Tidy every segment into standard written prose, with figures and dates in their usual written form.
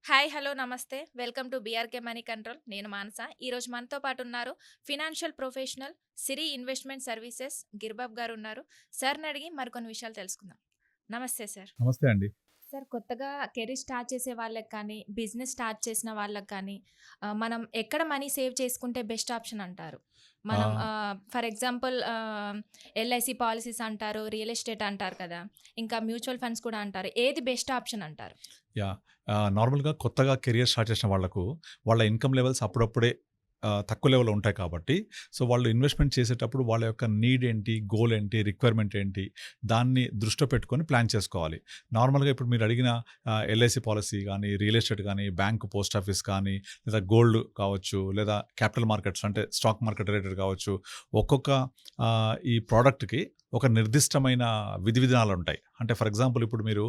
Hi! Hello! నమస్తే. Welcome to BRK money control. నేను మానస. ఈరోజు మనతో పాటు ఉన్నారు ఫినాన్షియల్ ప్రొఫెషనల్, సిరి ఇన్వెస్ట్‌మెంట్ సర్వీసెస్ గిరిబాబు గారు ఉన్నారు. సార్‌ని అడిగి మరికొన్ని విషయాలు తెలుసుకుందాం. నమస్తే సార్. నమస్తే అండి. సార్ కొత్తగా కెరీర్ స్టార్ట్ చేసే వాళ్ళకి కానీ, బిజినెస్ స్టార్ట్ చేసిన వాళ్ళకి కానీ మనం ఎక్కడ మనీ సేవ్ చేసుకుంటే బెస్ట్ ఆప్షన్ అంటారు? మనం ఆహ్, ఫర్ ఎగ్జాంపుల్ ఎల్ఐసి పాలిసీస్ అంటారు, రియల్ ఎస్టేట్ అంటారు కదా! ఇంకా మ్యూచువల్ ఫండ్స్ కూడా అంటారు. ఏది బెస్ట్ ఆప్షన్ అంటారు? యాహ్! నార్మల్‌గా కొత్తగా కెరియర్ స్టార్ట్ చేసిన వాళ్ళకు వాళ్ళ ఇన్‌కమ్ లెవెల్స్ అప్పుడప్పుడే తక్కువ లెవెల్‌లో ఉంటాయి కాబట్టి, సో, వాళ్ళు ఇన్వెస్ట్‌మెంట్ చేసేటప్పుడు వాళ్ళ యొక్క నీడ్ ఏంటి, గోల్ ఏంటి, రిక్వైర్మెంట్ ఏంటి, దాన్ని దృష్టిలో పెట్టుకొని ప్లాన్ చేసుకోవాలి. నార్మల్‌గా ఇప్పుడు మీరు అడిగిన ఎల్ఐసి పాలిసీ గానీ, రియల్ ఎస్టేట్ గానీ, బ్యాంక్, పోస్ట్ ఆఫీస్ కానీ, లేదా గోల్డ్ కావచ్చు, లేదా క్యాపిటల్ మార్కెట్స్ అంటే స్టాక్ మార్కెట్ రిలేటెడ్ కావచ్చు. ఒక్కొక్క ఈ ప్రొడక్ట్‌కి ఒక నిర్దిష్టమైన విధి విధానాలుంటాయి. అంటే ఫర్ ఎగ్జాంపుల్ ఇప్పుడు మీరు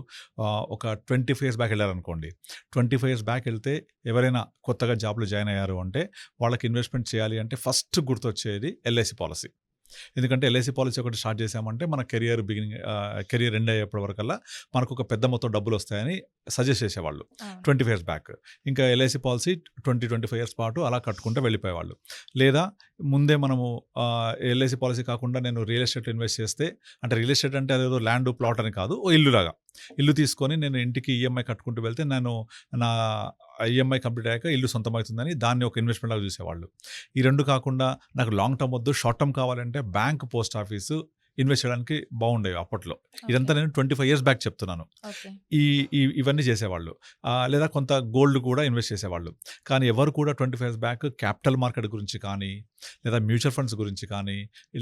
ఒక 25 ఇయర్స్ బ్యాక్ ఎళ్లారనుకోండి. 25 ఇయర్స్ బ్యాక్ ఎళ్తే ఎవరైనా కొత్తగా జాబ్‌లో జాయిన్ అయ్యారు అంటే వాళ్ళకి ఇన్వెస్ట్‌మెంట్ చేయాలి అంటే ఫస్ట్ గుర్తొచ్చేది ఎల్ఐసి పాలిసీ. ఎందుకంటే ఎల్ఐసి పాలిసీ ఒకటి స్టార్ట్ చేశామంటే మన కెరియర్ ఎండ్ అయ్యేప్పటి వరకల్లా మనకొక పెద్ద మొత్తం డబ్బులొస్తాయని సజెస్ట్ చేసేవాళ్ళు. అవును. 25 ఇయర్స్ బ్యాక్. ఇంకా ఎల్ఐసి పాలిసీ 25 ఇయర్స్ పాటు అలా కట్టుకుంటూ వెళ్ళిపోయేవాళ్ళు. లేదా ముందే మనము ఎల్ఐసి పాలిసీ కాకుండా నేను రియల్ ఎస్టేట్‌లో ఇన్వెస్ట్ చేస్తే, అంటే రియల్ ఎస్టేట్ అంటే అదేదో ల్యాండ్, ప్లాట్ అని కాదు. ఓ ఇల్లులాగా. ఇల్లు తీసుకొని నేను ఇంటికి ఈఎంఐ కట్టుకుంటూ వెళ్తే నేను నా ఈఎంఐ కంప్లీట్ అయ్యాక ఇల్లు సొంతమవుతుందని దాన్ని ఒక ఇన్వెస్ట్‌మెంట్ లాగా చూసేవాళ్ళు. ఈ 2 కాకుండా నాకు లాంగ్ టర్మ్ వద్దు, షార్ట్ టర్మ్ కావాలంటే బ్యాంక్, పోస్ట్ ఆఫీసు ఇన్వెస్ట్ చేయడానికి బాగుండేవి అప్పట్లో. ఓకే. ఇదంతా నేను 25 ఇయర్స్ బ్యాక్ చెప్తున్నాను. ఓకే. ఈ ఈ ఇవన్నీ చేసేవాళ్ళు. లేదా కొంత గోల్డ్ కూడా ఇన్వెస్ట్ చేసేవాళ్ళు. కానీ ఎవరు కూడా 25 ఇయర్స్ బ్యాక్ క్యాపిటల్ మార్కెట్ గురించి కానీ, లేదా మ్యూచువల్ ఫండ్స్ గురించి కానీ,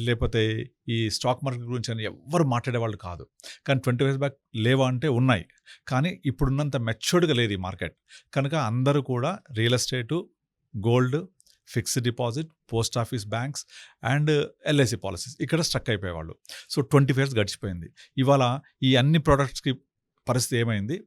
లేపోతే ఈ స్టాక్ మార్కెట్ గురించి అని ఎవ్వరు మాట్లాడేవాళ్ళు కాదు. కానీ 25 ఇయర్స్ బ్యాక్ లేవా అంటే ఉన్నాయి. కానీ ఇప్పుడున్నంత మెచ్యూర్డ్‌గా లేదు ఈ మార్కెట్. కనుక అందరూ కూడా real estate, gold, fixed deposit, post office, banks and LIC policies ఇక్కడ స్ట్రక్ అయిపోయేవాళ్ళు. సో, 25 ఇయర్స్ గడిచిపోయింది. ఇవాళ ఈ అన్ని ప్రొడక్ట్స్‌కి పరిస్థితి ఏమైంది?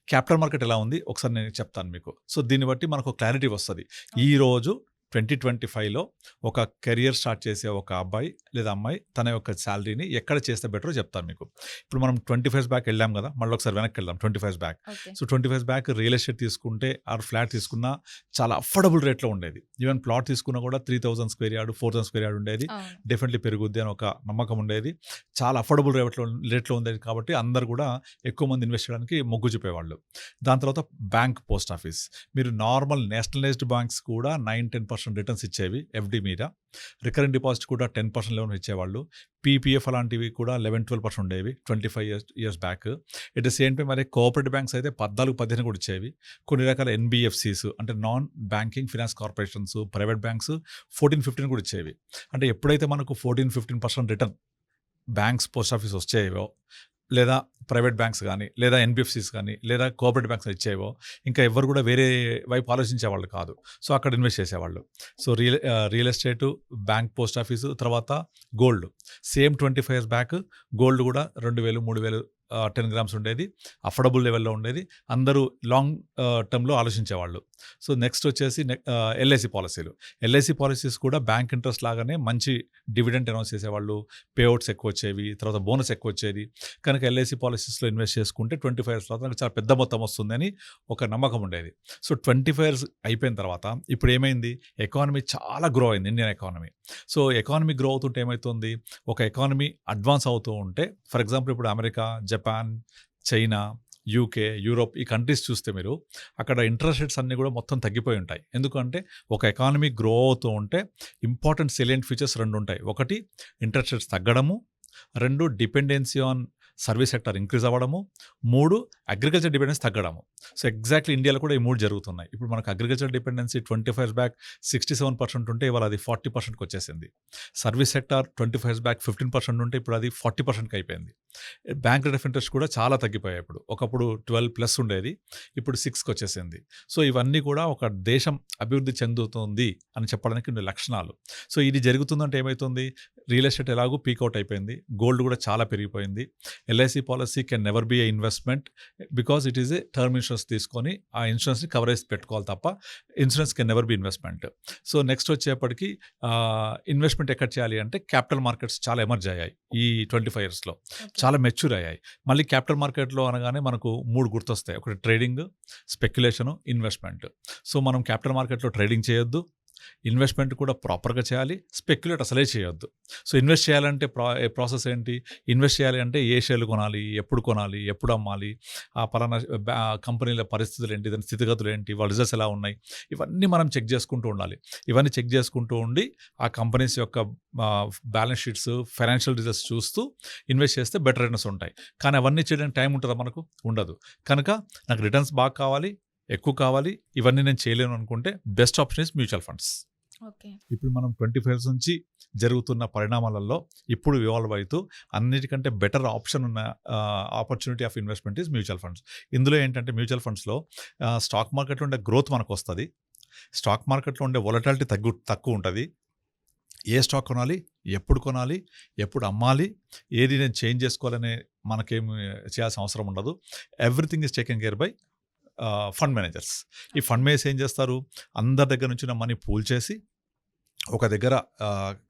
క్యాపిటల్ మార్కెట్ ఎలా ఉంది? ఒకసారి నేను చెప్తాను మీకు. సో, దీన్ని బట్టి మనకు క్లారిటీ వస్తది. ఓకే. ఈరోజు 2025లో ఒక కెరియర్ స్టార్ట్ చేసే ఒక అబ్బాయి లేదా అమ్మాయి తన యొక్క సాలరీని ఎక్కడ చేస్తే బెటరో చెప్తాను మీకు. ఇప్పుడు మనం 25 ఇయర్స్ బ్యాక్ వెళ్ళాం కదా! మళ్ళీ ఒకసారి వెనక్కి వెళ్దాం 25 years back. Okay. So, 25 years back real estate తీసుకుంటే ఆర్ ఫ్లాట్ తీసుకున్నా చాలా అఫోర్డబుల్ రేట్‌లో ఉండేది. ఈవెన్ ప్లాట్ తీసుకున్నా కూడా 3000 స్క్వేర్ యార్డ్, 4000 స్క్వేర్ యార్డ్ ఉండేది. అవును. డెఫినెట్‌లీ పెరుగుద్ది అని ఒక నమ్మకం ఉండేది. చాలా అఫోర్డబుల్ రేట్‌లో ఉండేది కాబట్టి అందరూ కూడా ఎక్కువ మంది ఇన్వెస్ట్ చేయడానికి మొగ్గు చూపేవాళ్ళు. దాని తర్వాత బ్యాంక్, పోస్ట్ ఆఫీస్. మీరు నార్మల్ నేషనలైజ్డ్ బ్యాంక్స్ కూడా 9-10% రిటర్న్స్ ఇచ్చేవి ఎఫ్‌డి మీద. రికరెంట్ డిపాజిట్ కూడా 10% లెవెల్‌లో ఇచ్చేవాళ్ళు. పీపీఎఫ్ అలాంటివి కూడా 11-12% ఉండేవి 25 years back. At the same time మరి కోఆపరేటివ్ బ్యాంక్స్ అయితే 14-15 కూడా ఇచ్చేవి. కొన్ని రకాల ఎన్‌బీఎఫ్‌సీస్ అంటే non banking finance corporations, private banks 14-15 కూడా ఇచ్చేవి. అంటే ఎప్పుడైతే మనకు 14-15% రిటర్న్ బ్యాంక్స్, పోస్ట్ ఆఫీస్ వచ్చాయో, లేదా ప్రైవేట్ బ్యాంక్స్ గానీ, లేదా ఎన్‌బీఎఫ్‌సీస్ గానీ, లేదా కోఆపరేటివ్ బ్యాంక్స్ ఇచ్చేవో, ఇంకా ఎవ్వరు కూడా వేరే వైపు ఆలోచించేవాళ్ళు కాదు. సో, అక్కడ ఇన్వెస్ట్ చేసేవాళ్ళు. So, real estate, bank, post office తర్వాత gold. Same 25 years back gold కూడా 2000, 3000 10 గ్రామ్స్ ఉండేది. అఫోర్డబుల్ లెవెల్‌లో ఉండేది. అందరూ లాంగ్ టర్మ్‌లో ఆలోచించేవాళ్ళు. సో, నెక్స్ట్ వచ్చేసి ఎల్ఐసి పాలిసీలు. ఎల్ఐసి పాలిసీస్ కూడా బ్యాంక్ ఇంట్రెస్ట్ లాగానే మంచి డివిడెండ్ అనౌన్స్ చేసేవాళ్ళు. పేఔట్స్ ఎక్కువొచ్చేవి. తర్వాత బోనస్ ఎక్కువొచ్చేది. కనుక ఎల్ఐసి పాలిసీస్‌లో ఇన్వెస్ట్ చేసుకుంటే 25 ఇయర్స్ తర్వాత నాకు చాలా పెద్ద మొత్తం వస్తుందని ఒక నమ్మకం ఉండేది. సో, 25 ఇయర్స్ అయిపోయిన తర్వాత ఇప్పుడు ఏమైంది? ఎకానమీ చాలా గ్రో అయింది Indian economy. So, economy grow అవుతుంటే ఏమైతుంది? ఒక ఎకానమీ అడ్వాన్స్ అవుతూ ఉంటే ఫర్ ఎగ్జాంపుల్ ఇప్పుడు America, Japan, China, UK, Europe ఈ కంట్రీస్ చూస్తే మీరు అక్కడ ఇంట్రెస్ట్ రేట్స్ అన్నీ కూడా మొత్తం తగ్గిపోయి ఉంటాయి. ఎందుకంటే ఒక ఎకానమీ గ్రో అవుతూ ఉంటే ఇంపార్టెంట్ సెలియంట్ ఫీచర్స్ 2 ఉంటాయి. ఒకటి ఇంట్రెస్ట్ రేట్స్ తగ్గడము, 2 dependency on service sector increase అవ్వడము, 3 అగ్రికల్చర్ డిపెండెన్స్ తగ్గడము. సో, ఎగ్జాక్ట్‌లీ ఇండియాలో కూడా ఈ 3 జరుగుతున్నాయి. ఇప్పుడు మనకు అగ్రికల్చర్ డిపెండెన్సీ 25 ఇయర్స్ బ్యాక్ 67% ఉంటే ఇవాళ అది 40%కి వచ్చేసింది. సర్వీస్ సెక్టార్ 25 ఇయర్స్ బ్యాక్ 15% ఉంటే ఇప్పుడు అది 40%కి అయిపోయింది. బ్యాంక్ రేట్ ఆఫ్ ఇంట్రెస్ట్ కూడా చాలా తగ్గిపోయాయి ఇప్పుడు. ఒకప్పుడు 12+ ఉండేది. ఇప్పుడు 6కి వచ్చేసింది. సో, ఇవన్నీ కూడా ఒక దేశం అభివృద్ధి చెందుతుంది అని చెప్పడానికి కొన్ని లక్షణాలు. సో, ఇది జరుగుతుందంటే ఏమైతుంది? రియల్ ఎస్టేట్ ఎలాగో పీక్ ఔట్ అయిపోయింది. గోల్డ్ కూడా చాలా పెరిగిపోయింది. LIC policy can never be a investment because it is a term insurance తీసుకొని ఆ ఇన్సూరెన్స్‌ని కవరేజ్ పెట్టుకోవాలి తప్ప insurance can never be investment. So, next వచ్చేప్పటికి ఇన్వెస్ట్‌మెంట్ ఎక్కడ చేయాలి అంటే క్యాపిటల్ మార్కెట్స్ చాలా ఎమర్జ్ అయ్యాయి ఈ 25 ఇయర్స్‌లో. ఓకే. చాలా మెచ్యూర్ అయ్యాయి. మళ్ళీ క్యాపిటల్ మార్కెట్‌లో అనగానే మనకు 3 గుర్తొస్తాయి. ఒకటి ట్రేడింగ్, స్పెక్యులేషను, ఇన్వెస్ట్‌మెంట్. సో, మనం క్యాపిటల్ మార్కెట్‌లో ట్రేడింగ్ చేయొద్దు. ఇన్వెస్ట్‌మెంట్ కూడా ప్రాపర్‌గా చేయాలి. స్పెక్యులేట్ అసలే చేయొద్దు. సో, ఇన్వెస్ట్ చేయాలంటే ప్రాసెస్ ఏంటి? ఇన్వెస్ట్ చేయాలి అంటే ఏ షేర్లు కొనాలి? ఎప్పుడు కొనాలి? ఎప్పుడు అమ్మాలి? ఆ పలానా కంపెనీల పరిస్థితులు ఏంటి? దాని స్థితిగతులు ఏంటి? వాళ్ళ రిజల్ట్స్ ఎలా ఉన్నాయి? ఇవన్నీ మనం చెక్ చేసుకుంటూ ఉండాలి. ఇవన్నీ చెక్ చేసుకుంటూ ఉండి ఆ కంపెనీస్ యొక్క బ్యాలెన్స్ షీట్స్, ఫైనాన్షియల్ రిజల్ట్స్ చూస్తూ ఇన్వెస్ట్ చేస్తే బెటర్ రిటర్న్స్ ఉంటాయి. కానీ అవన్నీ చేయడానికి టైం ఉంటదా మనకు? ఉండదు. కనుక నాకు రిటర్న్స్ బాగా కావాలి, ఎక్కువ కావాలి, ఇవన్నీ నేను చేయలేను అనుకుంటే best option is mutual funds. Okay. ఇప్పుడు మనం 25 ఇయర్స్ నుంచి జరుగుతున్న పరిణామాలలో ఇప్పుడు ఇవాల్వ్ అవుతూ అన్నిటికంటే బెటర్ ఆప్షన్ ఉన్న opportunity of investment is mutual funds. ఇందులో ఏంటంటే మ్యూచువల్ ఫండ్స్లో స్టాక్ మార్కెట్లో ఉండే గ్రోత్ మనకు వస్తుంది. స్టాక్ మార్కెట్లో ఉండే వొలటాలిటీ తక్కువ ఉంటుంది. ఏ స్టాక్ కొనాలి, ఎప్పుడు కొనాలి, ఎప్పుడు అమ్మాలి, ఏది నేను చేంజ్ చేసుకోవాలనే మనకేమి చేయాల్సిన అవసరం ఉండదు. Everything is taken care bye fund managers. ఈ ఫండ్ మేనేజర్స్ ఏం చేస్తారు? అందరి దగ్గర నుంచి నా మనీ పూల్ చేసి ఒక దగ్గర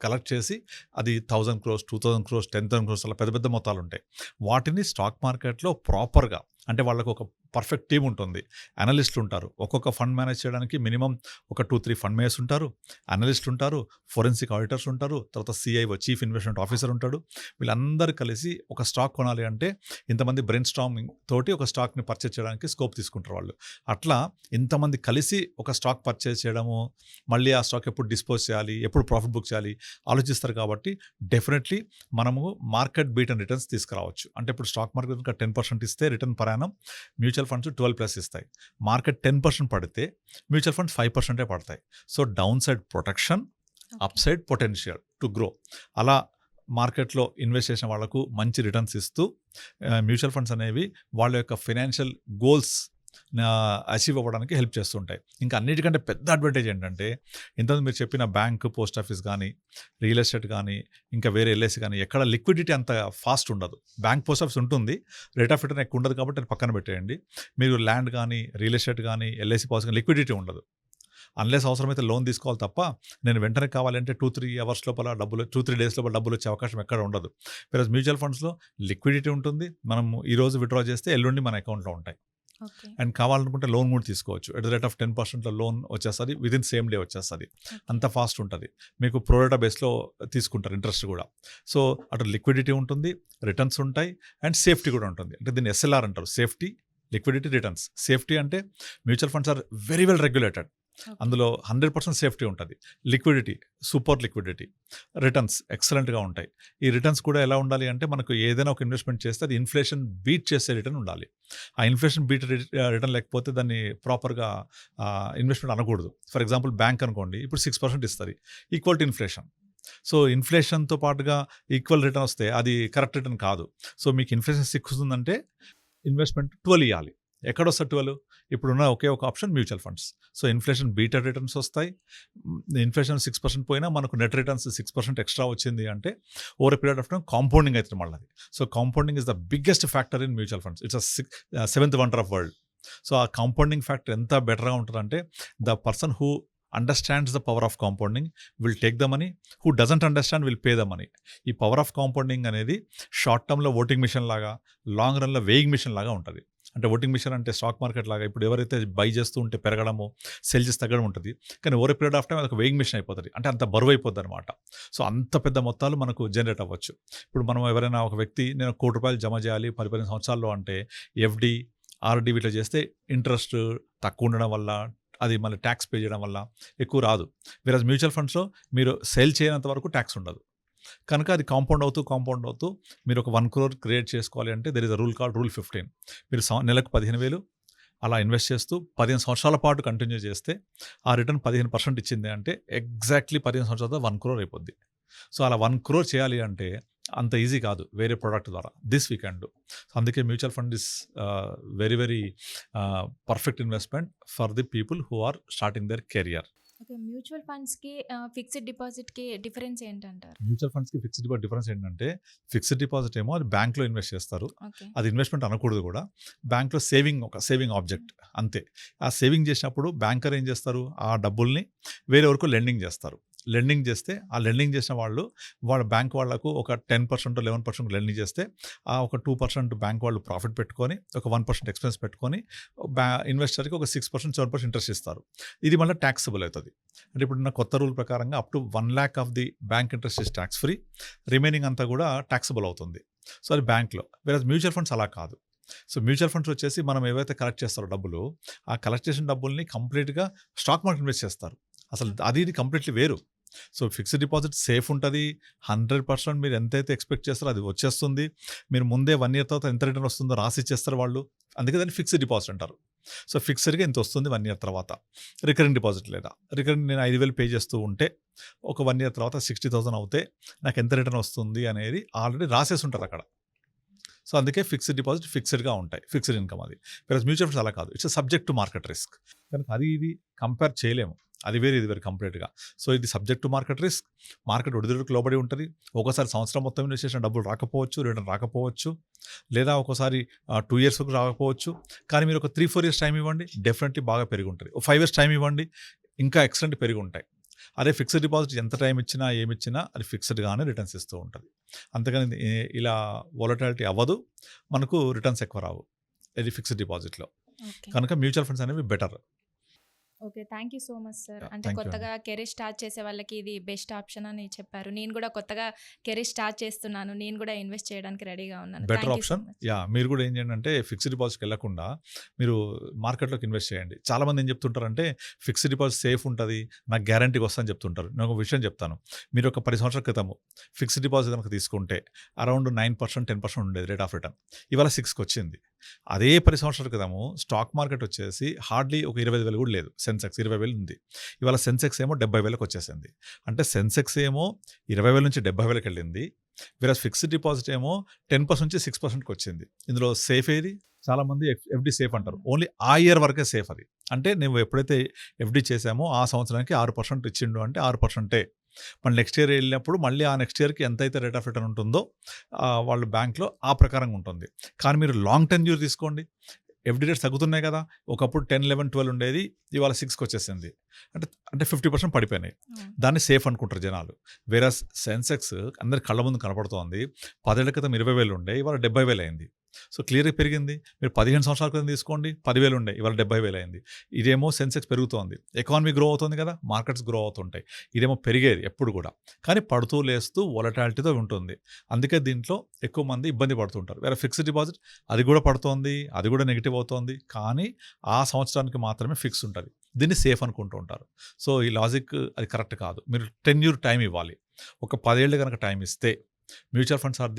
కలెక్ట్ చేసి అది 1000 crores, 2000 crores, 10,000 crores అలా పెద్ద పెద్ద మొత్తాలు ఉంటాయి. వాటిని స్టాక్ మార్కెట్లో ప్రాపర్గా అంటే వాళ్ళకు ఒక పర్ఫెక్ట్ టీం ఉంటుంది. అనలిస్టులు ఉంటారు. ఒక్కొక్క ఫండ్ మేనేజ్ చేయడానికి మినిమం ఒక 2-3 ఫండ్ మేనేజర్స్ ఉంటారు, అనలిస్టులు ఉంటారు, ఫోరెన్సిక్ ఆడిటర్స్ ఉంటారు, తర్వాత CIO చీఫ్ ఇన్వెస్ట్మెంట్ ఆఫీసర్ ఉంటాడు. వీళ్ళందరూ కలిసి ఒక స్టాక్ కొనాలి అంటే ఇంతమంది బ్రెయిన్ స్టార్మింగ్ తోటి ఒక స్టాక్ని పర్చేజ్ చేయడానికి స్కోప్ తీసుకుంటారు వాళ్ళు. అట్లా ఇంతమంది కలిసి ఒక స్టాక్ పర్చేజ్ చేయడము, మళ్ళీ ఆ స్టాక్ ఎప్పుడు డిస్పోజ్ చేయాలి, ఎప్పుడు ప్రాఫిట్ బుక్ చేయాలి ఆలోచిస్తారు. కాబట్టి డెఫినెట్లీ మనము మార్కెట్ బీట్ అండ్ రిటర్న్స్ తీసుకురావచ్చు. అంటే ఇప్పుడు స్టాక్ మార్కెట్ ఇంకా 10% ఇస్తే return per annum mutual funds 12+ ఇస్తాయి. మార్కెట్ 10% పడితే మ్యూచువల్ ఫండ్స్ 5% పడతాయి. So, down side protection, up side potential to grow. అలా మార్కెట్లో ఇన్వెస్ట్ చేసిన వాళ్లకు మంచి రిటర్న్స్ ఇస్తూ మ్యూచువల్ ఫండ్స్ అనేవి వాళ్ళ యొక్క ఫైనాన్షియల్ గోల్స్ అచీవ్ అవ్వడానికి హెల్ప్ చేస్తుంటాయి. ఇంకా అన్నిటికంటే పెద్ద అడ్వాంటేజ్ ఏంటంటే ఇంతకుముందు మీరు చెప్పిన బ్యాంక్, పోస్ట్ ఆఫీస్ కానీ, రియల్ ఎస్టేట్ కానీ, ఇంకా వేరే LIC కానీ ఎక్కడ లిక్విడిటీ అంత ఫాస్ట్ ఉండదు. బ్యాంక్, పోస్ట్ ఆఫీస్ ఉంటుంది, రేట్ ఆఫ్ రిటర్న్ ఎక్కువ ఉండదు కాబట్టి అది పక్కన పెట్టేయండి. మీరు ల్యాండ్ కానీ, రియల్ ఎస్టేట్ కానీ, LIC పాలసీ కానీ లిక్విడిటీ ఉండదు. అన్లెస్ అవసరమైతే లోన్ తీసుకోవాలి తప్ప నేను వెంటనే కావాలంటే 2-3 అవర్స్ లోపల డబ్బులు, 2-3 డేస్ లోపల డబ్బులు వచ్చే అవకాశం ఎక్కడ ఉండదు. వేరస్ మ్యూచువల్ ఫండ్స్లో లిక్విడిటీ ఉంటుంది. మనం ఈరోజు విత్డ్రా చేస్తే ఎల్లుండి మన అకౌంట్లో ఉంటాయి. అండ్ కావాలనుకుంటే లోన్ కూడా తీసుకోవచ్చు. At the rate of 10% loan వచ్చేస్తుంది, విదిన్ సేమ్ డే వచ్చేస్తుంది. అంత ఫాస్ట్ ఉంటుంది. మీకు ప్రోరేటా బేస్లో తీసుకుంటారు ఇంట్రెస్ట్ కూడా. సో, అటు లిక్విడిటీ ఉంటుంది, రిటర్న్స్ ఉంటాయి, అండ్ సేఫ్టీ కూడా ఉంటుంది. అంటే దీన్ని SLR అంటారు, సేఫ్టీ, లిక్విడిటీ, రిటర్న్స్. సేఫ్టీ అంటే mutual funds are very well regulated. అందులో 100% సేఫ్టీ ఉంటుంది. లిక్విడిటీ, సూపర్ లిక్విడిటీ, రిటర్న్స్ ఎక్సలెంట్గా ఉంటాయి. ఈ రిటర్న్స్ కూడా ఎలా ఉండాలి అంటే మనకు ఏదైనా ఒక ఇన్వెస్ట్మెంట్ చేస్తే అది ఇన్ఫ్లేషన్ బీట్ చేసే రిటర్న్ ఉండాలి. ఆ ఇన్ఫ్లేషన్ బీట్ రిటర్న్ లేకపోతే దాన్ని ప్రాపర్గా ఇన్వెస్ట్మెంట్ అనకూడదు. ఫర్ ఎగ్జాంపుల్ బ్యాంక్ అనుకోండి, ఇప్పుడు 6% ఇస్తుంది, ఈక్వల్ టు ఇన్ఫ్లేషన్. సో, ఇన్ఫ్లేషన్తో పాటుగా ఈక్వల్ రిటర్న్ వస్తే అది కరెక్ట్ రిటర్న్ కాదు. సో, మీకు ఇన్ఫ్లేషన్ 6 ఉందంటే ఇన్వెస్ట్మెంట్ 12 ఇవ్వాలి. ఎక్కడొస్తా 12? ఇప్పుడున్న ఒకే ఒక option mutual funds. So, inflation beated returns వస్తాయి. ఇన్ఫ్లేషన్ 6% పోయినా మనకు నెట్ రిటర్న్స్ 6% ఎక్స్ట్రా వచ్చింది అంటే over period of time compounding అవుతుంది మళ్ళీ. So, compounding is the biggest factor in mutual funds. It's seventh wonder of world. So, ఆ compounding factor ఎంత బెటర్గా ఉంటుందంటే the person who understands the power of compounding will take the money, who doesn't understand will pay the money. ఈ power of compounding అనేది short టర్మ్లో voting machine లాగా, long రన్లో weighing machine లాగా ఉంటుంది. అంటే ఓటింగ్ మిషన్ అంటే స్టాక్ మార్కెట్ లాగా ఇప్పుడు ఎవరైతే బై చేస్తూ ఉంటే పెరగడము, సెల్ చేసి తగ్గడం ఉంటుంది. కానీ ఓవర్ పీరియడ్ ఆఫ్ టైం అది ఒక వేయింగ్ మిషన్ అయిపోతుంది. అంటే అంత బరువు అయిపోద్ది అనమాట. సో, అంత పెద్ద మొత్తాలు మనకు జనరేట్ అవ్వచ్చు. ఇప్పుడు మనం ఎవరైనా ఒక వ్యక్తి నేను ₹1 కోటి జమ చేయాలి 10-15 సంవత్సరాల్లో అంటే FD, RD వీటిలో చేస్తే ఇంట్రెస్ట్ తక్కువ ఉండడం వల్ల, అది మళ్ళీ ట్యాక్స్ పే చేయడం వల్ల ఎక్కువ రాదు. వేరే మ్యూచువల్ ఫండ్స్లో మీరు సెల్ చేయనంత వరకు ట్యాక్స్ ఉండదు. కనుక అది కాంపౌండ్ అవుతూ మీరు ఒక 1 crore క్రియేట్ చేసుకోవాలి అంటే there is a rule called rule 15. మీరు నెలకు 15,000 అలా ఇన్వెస్ట్ చేస్తూ 15 సంవత్సరాల పాటు కంటిన్యూ చేస్తే ఆ రిటర్న్ 15% ఇచ్చింది అంటే ఎగ్జాక్ట్లీ 15 సంవత్సరాల 1 crore అయిపోద్ది. సో, అలా 1 crore చేయాలి అంటే అంత ఈజీ కాదు వేరే ప్రోడక్ట్ ద్వారా. This we can do. అందుకే mutual fund is very very perfect investment for the people who are starting their career. Okay. Mutual ఫండ్స్‌కి ఫిక్స్డ్ డిపాజిట్‌కి డిఫరెన్స్ ఏంటంటారు? మ్యూచువల్ ఫండ్స్‌కి ఫిక్స్డ్ డిపాజిట్ డిఫరెన్స్ ఏంటంటే ఫిక్స్డ్ డిపాజిట్ ఏమో అది బ్యాంక్లో ఇన్వెస్ట్ చేస్తారు. ఓకే. అది ఇన్వెస్ట్మెంట్ అనకూడదు కూడా. బ్యాంక్లో ఒక సేవింగ్ ఆబ్జెక్ట్ అంతే. ఆ సేవింగ్ చేసినప్పుడు బ్యాంకర్ ఏం చేస్తారు, ఆ డబ్బుల్ని వేరే వరకు లెండింగ్ చేస్తారు. లెండింగ్ చేస్తే ఆ లెండింగ్ చేసిన వాళ్ళు వాళ్ళ బ్యాంక్ వాళ్ళకు ఒక 10% 11% లెండింగ్ చేస్తే ఆ ఒక 2% బ్యాంక్ వాళ్ళు ప్రాఫిట్ పెట్టుకొని ఒక 1% ఎక్స్పెన్స్ పెట్టుకొని ఇన్వెస్టర్కి ఒక 6% 7% ఇంట్రెస్ట్ ఇస్తారు. ఇది మళ్ళీ ట్యాక్సబుల్ అవుతుంది. అంటే ఇప్పుడున్న కొత్త రూల్ ప్రకారంగా up to 1 lakh of the bank interest is tax free, remaining అంతా కూడా ట్యాక్సబుల్ అవుతుంది. సో అది బ్యాంక్లో. వేరే మ్యూచువల్ ఫండ్స్ అలా కాదు. సో మ్యూచువల్ ఫండ్స్ వచ్చేసి మనం ఏవైతే కలెక్ట్ చేస్తారో డబ్బులు, ఆ కలెక్ట్ చేసిన డబ్బుల్ని కంప్లీట్గా స్టాక్ మార్కెట్ ఇన్వెస్ట్ చేస్తారు. అసలు అది ఇది కంప్లీట్లీ వేరు. సో ఫిక్స్డ్ డిపాజిట్ సేఫ్ ఉంటుంది. 100% మీరు ఎంతైతే ఎక్స్పెక్ట్ చేస్తారో అది వచ్చేస్తుంది. మీరు ముందే 1 year తర్వాత ఎంత రిటర్న్ వస్తుందో రాసి ఇచ్చేస్తారు వాళ్ళు. అందుకే దాన్ని ఫిక్స్డ్ డిపాజిట్ అంటారు. సో ఫిక్స్డ్గా ఇంత వస్తుంది 1 year తర్వాత. రికరింగ్ డిపాజిట్ లేదా, రికరింగ్ నేను 5,000 పే చేస్తూ ఉంటే ఒక 1 year తర్వాత 60,000 అవుతే నాకు ఎంత రిటర్న్ వస్తుంది అనేది ఆల్రెడీ రాసేసి ఉంటారు అక్కడ. సో అందుకే ఫిక్స్డ్ డిపాజిట్ ఫిక్స్డ్గా ఉంటాయి, ఫిక్స్డ్ ఇన్కమ్ అది. ప్లస్ మ్యూచువల్ ఫండ్స్ అలా కాదు, it's subject to market risk. కనుక అది ఇది కంపేర్ చేయలేము. అది వేరు ఇది వేరు కంప్లీట్గా. సో ఇది subject to market risk. Market ఒడిదుడుకు లోబడి ఉంటుంది. ఒక్కోసారి సంవత్సరం మొత్తం ఇన్వెస్ట్ చేసిన డబ్బులు రాకపోవచ్చు, రిటర్న్ రాకపోవచ్చు, లేదా ఒక్కోసారి 2 years రాకపోవచ్చు. కానీ మీరు ఒక 3-4 years టైం ఇవ్వండి, డెఫినెట్లీ బాగా పెరిగి ఉంటుంది. 5 years టైం ఇవ్వండి, ఇంకా ఎక్సలెంట్ పెరిగి ఉంటాయి. అదే ఫిక్స్డ్ డిపాజిట్ ఎంత టైం ఇచ్చినా ఏమిచ్చినా అది ఫిక్స్డ్గానే రిటర్న్స్ ఇస్తూ ఉంటుంది. అంతేగాని ఇలా వోలటాలిటీ అవ్వదు, మనకు రిటర్న్స్ ఎక్కువ రావు ఇది ఫిక్స్డ్ డిపాజిట్లో. కనుక మ్యూచువల్ ఫండ్స్ అనేవి better. Okay, thank you so much sir. అంటే థ్యాంక్ యూ కొత్తగా కెరీర్ స్టార్ట్ చేసే వాళ్ళకి ఇది బెస్ట్ ఆప్షన్ అని చెప్పారు. నేను కూడా కొత్తగా కెరీర్ స్టార్ట్ చేస్తున్నాను, నేను కూడా ఇన్వెస్ట్ చేయడానికి రెడీగా ఉన్నాను. Better thank you so option. Much. Yeah, మీరు కూడా ఏం చేయండి అంటే ఫిక్స్డ్ డిపాజిట్కి వెళ్ళకుండా మీరు మార్కెట్లోకి ఇన్వెస్ట్ చేయండి. చాలామంది ఏం చెప్తుంటారంటే ఫిక్స్డ్ డిపాజిట్ సేఫ్ ఉంటుంది, నాకు గ్యారంటీకి వస్తుందని చెప్తుంటారు. నేను ఒక విషయం చెప్తాను. మీరు ఒక 10 సంవత్సరాల క్రితము ఫిక్స్డ్ డిపాజిట్ కనుక తీసుకుంటే అరౌండ్ 9% 10% ఉండేది రేట్ ఆఫ్ రిటర్న్. ఇవాళ 6కి వచ్చింది. అదే 10 సంవత్సరాల క్రితము స్టాక్ మార్కెట్ వచ్చేసి హార్డ్లీ ఒక 25,000 కూడా లేదు. సెన్సెక్స్ 20,000 ఉంది. ఇవాళ సెన్సెక్స్ ఏమో 70,000కి వచ్చేసింది. అంటే సెన్సెక్స్ ఏమో 20,000 నుంచి 70,000కి వెళ్ళింది. వేరే ఫిక్స్డ్ డిపాజిట్ ఏమో 10% నుంచి 6%కి వచ్చింది. ఇందులో సేఫ్ ఏది? చాలామంది ఎఫ్డి సేఫ్ అంటారు. ఓన్లీ ఆ ఇయర్ వరకే సేఫ్ అది. అంటే నువ్వు ఎప్పుడైతే ఎఫ్డి చేసామో ఆ సంవత్సరానికి 6% ఇచ్చిండు అంటే 6%. మన నెక్స్ట్ ఇయర్ వెళ్ళినప్పుడు మళ్ళీ ఆ నెక్స్ట్ ఇయర్కి ఎంతైతే రేట్ ఆఫ్ రిటర్న్ ఉంటుందో వాళ్ళు బ్యాంక్లో ఆ ప్రకారంగా ఉంటుంది. కానీ మీరు లాంగ్ టెన్యూర్ తీసుకోండి, ఎఫ్డి రేట్స్ తగ్గుతున్నాయి కదా. ఒకప్పుడు 10, 11, 12 ఉండేది, ఇవాళ 6కి వచ్చేసింది. అంటే 50% పడిపోయినాయి. దాన్ని సేఫ్ అనుకుంటారు జనాలు. వేరే సెన్సెక్స్ అందరి కళ్ళ ముందు కనపడుతోంది. 10 ఏళ్ల క్రితం 20,000 ఉండే, ఇవాళ 70,000 అయింది. సో క్లియర్గా పెరిగింది. మీరు 15 సంవత్సరాల క్రితం తీసుకోండి, 10,000 ఉండే, ఇవాళ 70,000 అయింది. ఇదేమో సెన్సెక్స్ పెరుగుతోంది, ఎకానమీ గ్రో అవుతుంది కదా, మార్కెట్స్ గ్రో అవుతుంటాయి. ఇదేమో పెరిగేది ఎప్పుడు కూడా, కానీ పడుతూ లేస్తూ వొలటాలిటీతో ఉంటుంది. అందుకే దీంట్లో ఎక్కువ మంది ఇబ్బంది పడుతుంటారు. వేరే ఫిక్స్డ్ డిపాజిట్ అది కూడా పడుతోంది, అది కూడా నెగిటివ్ అవుతోంది, కానీ ఆ సంవత్సరానికి మాత్రమే ఫిక్స్ ఉంటుంది. దీన్ని సేఫ్ అనుకుంటూ ఉంటారు. సో ఈ లాజిక్ అది కరెక్ట్ కాదు. మీరు 10 year టైం ఇవ్వాలి. ఒక 10 ఏళ్ళు కనుక టైం ఇస్తే mutual funds are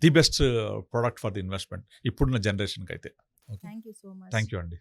the best product for the investment ఇప్పుడున్న జనరేషన్కి అయితే. Thank you so much. Thank you అండి.